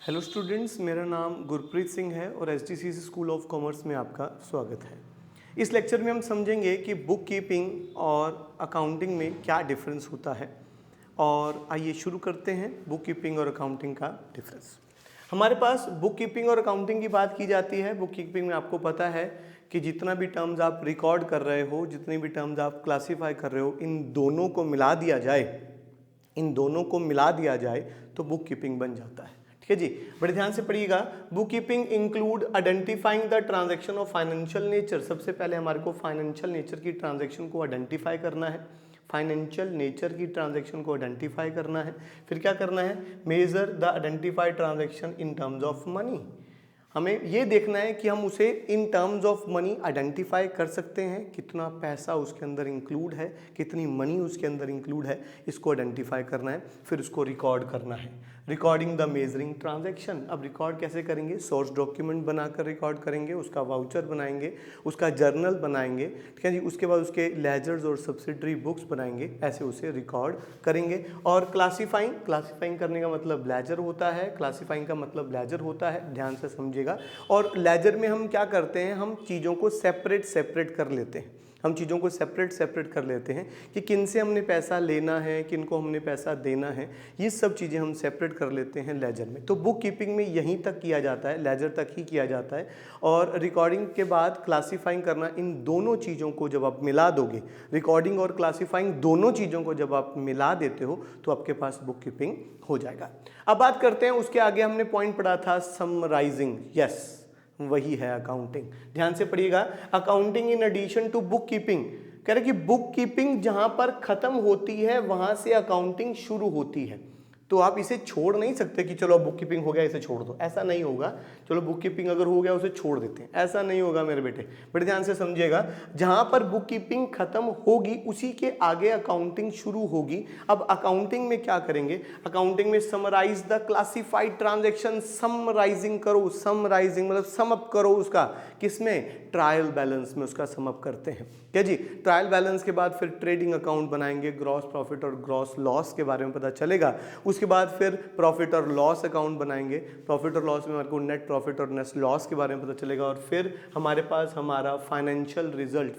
Hello students, मेरा नाम गुरप्रीत सिंह है और एसटीसीसी स्कूल ऑफ कॉमर्स में आपका स्वागत है। इस लेक्चर में हम समझेंगे कि बुक कीपिंग और अकाउंटिंग में क्या डिफरेंस होता है। और आइए शुरू करते हैं बुक कीपिंग और अकाउंटिंग का डिफरेंस। हमारे पास बुक कीपिंग और अकाउंटिंग की बात की जाती है। बुक कीपिंग में आपको पता है कि जितना भी टर्म्स आप रिकॉर्ड कर रहे हो, जितने भी टर्म्स आप क्लासीफाई कर रहे हो, इन दोनों को मिला दिया जाए तो बुक कीपिंग बन जाता है। ठीक है जी, बड़े ध्यान से पढ़िएगा। Book keeping include identifying the transaction of financial nature. सबसे पहले हमारे को फाइनेंशियल नेचर की ट्रांजैक्शन को आइडेंटिफाई करना है। फाइनेंशियल नेचर की ट्रांजैक्शन को आइडेंटिफाई करना है। फिर क्या करना है? Measure the identified transaction in terms of money. हमें ये देखना है कि हम उसे in terms of money identify कर सकते हैं, कितना पैसा उसके अंदर इंक्लूड है, कितनी मनी उसके अंदर इंक्लूड है, इसको आइडेंटिफाई करना है। फिर उसको रिकॉर्ड करना है। Recording the measuring transaction. अब रिकॉर्ड कैसे करेंगे? सोर्स डॉक्यूमेंट बनाकर रिकॉर्ड करेंगे, उसका वाउचर बनाएंगे, उसका जर्नल बनाएंगे। ठीक है जी, उसके बाद उसके लेजर्स और सब्सिडरी बुक्स बनाएंगे, ऐसे उसे रिकॉर्ड करेंगे। और क्लासीफाइंग करने का मतलब लेजर होता है, क्लासीफाइंग का मतलब लेजर होता है, ध्यान से समझिएगा। और लेजर में हम क्या करते हैं? हम चीज़ों को सेपरेट कर लेते हैं। हम चीज़ों को सेपरेट कर लेते हैं कि किन से हमने पैसा लेना है, किन को हमने पैसा देना है, ये सब चीज़ें हम सेपरेट कर लेते हैं लेजर में। तो बुक कीपिंग में यहीं तक किया जाता है, लेजर तक ही किया जाता है। और रिकॉर्डिंग के बाद क्लासीफाइंग करना, इन दोनों चीज़ों को जब आप मिला दोगे, रिकॉर्डिंग और क्लासीफाइंग दोनों चीज़ों को जब आप मिला देते हो तो आपके पास बुक कीपिंग हो जाएगा। अब बात करते हैं, उसके आगे हमने पॉइंट पढ़ा था समराइजिंग। यस, वही है अकाउंटिंग। ध्यान से पढ़िएगा। Accounting in addition to bookkeeping, कह रहे कि बुक कीपिंग जहां पर खत्म होती है वहां से अकाउंटिंग शुरू होती है। तो आप इसे छोड़ नहीं सकते कि चलो बुक कीपिंग हो गया इसे छोड़ दो, ऐसा नहीं होगा। चलो बुक कीपिंग अगर हो गया उसे छोड़ देते हैं, ऐसा नहीं होगा मेरे बेटे। बड़े ध्यान से समझिएगा। जहां पर बुक कीपिंग खत्म होगी उसी के आगे अकाउंटिंग शुरू होगी। अब अकाउंटिंग में क्या करेंगे? अकाउंटिंग में summarise the classified transaction. Summarising करो, समराइजिंग मतलब सम अप करो उसका, किसमें? ट्रायल बैलेंस में उसका सम अप करते हैं। क्या जी? ट्रायल बैलेंस के बाद फिर ट्रेडिंग अकाउंट बनाएंगे, ग्रॉस प्रॉफिट और ग्रॉस लॉस के बारे में पता चलेगा। उसके बाद फिर प्रॉफिट और लॉस अकाउंट बनाएंगे। प्रॉफिट और लॉस में हमारे को नेट प्रॉफिट और नेट लॉस के बारे में पता चलेगा। और फिर हमारे पास हमारा फाइनेंशियल रिजल्ट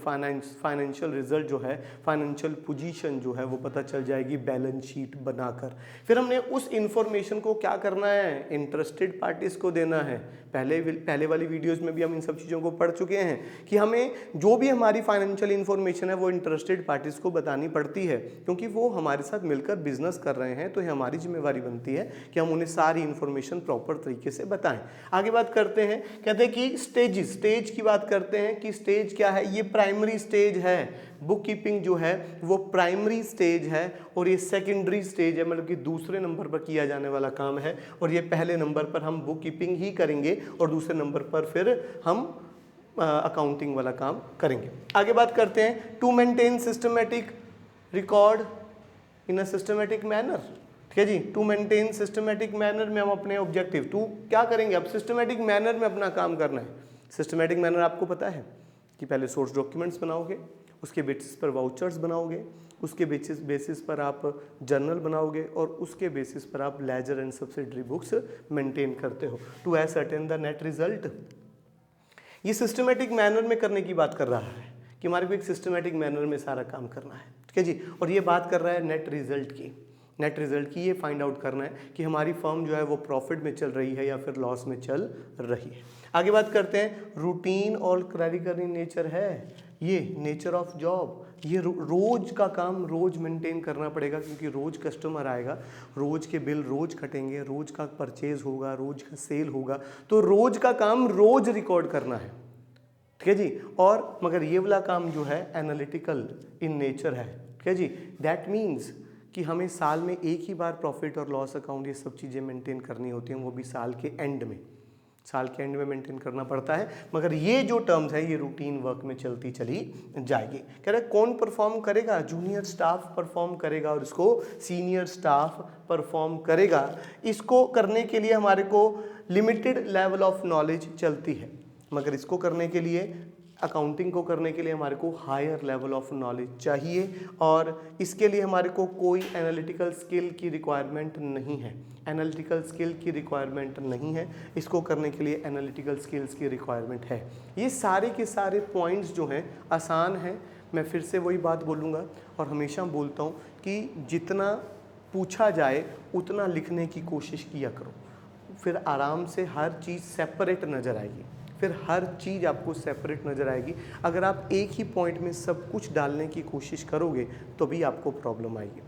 जो है, फाइनेंशियल पोजीशन जो है वो पता चल जाएगी बैलेंस शीट बनाकर। फिर हमने उस इंफॉर्मेशन को क्या करना है? इंटरेस्टेड पार्टीज को देना है। पहले वाली वीडियोस में भी हम इन सब चीज़ों को पढ़ चुके हैं कि हमें जो भी हमारी फाइनेंशियल इंफॉर्मेशन है वो इंटरेस्टेड पार्टीज को बतानी पड़ती है, क्योंकि वो हमारे साथ मिलकर बिजनेस कर रहे हैं। तो ये हमारी जिम्मेवारी बनती है कि हम उन्हें सारी इंफॉर्मेशन प्रॉपर तरीके से बताएं। आगे बात करते हैं, कहते हैं कि स्टेज की बात करते हैं कि स्टेज क्या है? ये प्राइमरी स्टेज है। बुक कीपिंग जो है वो प्राइमरी स्टेज है और ये सेकेंडरी स्टेज है, मतलब कि दूसरे नंबर पर किया जाने वाला काम है। और ये पहले नंबर पर हम बुक कीपिंग ही करेंगे और दूसरे नंबर पर फिर हम अकाउंटिंग वाला काम करेंगे। आगे बात करते हैं, to maintain systematic record in a systematic manner. ठीक है जी, टू मेंटेन सिस्टमेटिक मैनर में हम अपने ऑब्जेक्टिव क्या करेंगे? अब सिस्टमेटिक मैनर में अपना काम करना है। सिस्टमेटिक मैनर आपको पता है कि पहले सोर्स डॉक्यूमेंट्स बनाओगे, उसके बेसिस पर वाउचर्स बनाओगे, उसके बेसिस पर आप जर्नल बनाओगे और उसके बेसिस पर आप ledger and subsidiary books maintain करते हो to ascertain the net result. ये सिस्टमेटिक मैनर में करने की बात कर रहा है कि हमारे को एक सिस्टमेटिक मैनर में सारा काम करना है। ठीक है जी, और ये बात कर रहा है नेट रिजल्ट की। ये फाइंड आउट करना है कि हमारी फर्म जो है वो प्रॉफिट में चल रही है या फिर लॉस में चल रही है। आगे बात करते हैं, रूटीन और क्लरिकल इन नेचर है ये, नेचर ऑफ जॉब। ये रोज का काम रोज मेंटेन करना पड़ेगा, क्योंकि रोज कस्टमर आएगा, रोज के बिल रोज कटेंगे, रोज का परचेज होगा, रोज का सेल होगा, तो रोज का काम रोज रिकॉर्ड करना है। ठीक है जी, और मगर ये वाला काम जो है एनालिटिकल इन नेचर है। ठीक है जी, दैट मीन्स कि हमें साल में एक ही बार प्रॉफिट और लॉस अकाउंट ये सब चीज़ें मेंटेन करनी होती हैं, वो भी साल के एंड में मेंटेन करना पड़ता है। मगर ये जो टर्म्स है ये रूटीन वर्क में चलती चली जाएगी। कह रहे कौन परफॉर्म करेगा? जूनियर स्टाफ परफॉर्म करेगा और इसको सीनियर स्टाफ परफॉर्म करेगा। इसको करने के लिए हमारे को लिमिटेड लेवल ऑफ नॉलेज चलती है, मगर इसको करने के लिए अकाउंटिंग को करने के लिए हमारे को हायर लेवल ऑफ नॉलेज चाहिए और इसके लिए हमारे को कोई एनालिटिकल स्किल की रिक्वायरमेंट नहीं है। एनालिटिकल स्किल की रिक्वायरमेंट नहीं है, इसको करने के लिए एनालिटिकल स्किल्स की रिक्वायरमेंट है। ये सारे के सारे पॉइंट्स जो हैं आसान हैं। मैं फिर से वही बात बोलूँगा और हमेशा बोलता हूँ कि जितना पूछा जाए उतना लिखने की कोशिश किया करो, फिर आराम से हर चीज़ सेपरेट नज़र आएगी, फिर हर चीज़ आपको सेपरेट नज़र आएगी। अगर आप एक ही पॉइंट में सब कुछ डालने की कोशिश करोगे तो भी आपको प्रॉब्लम आएगी।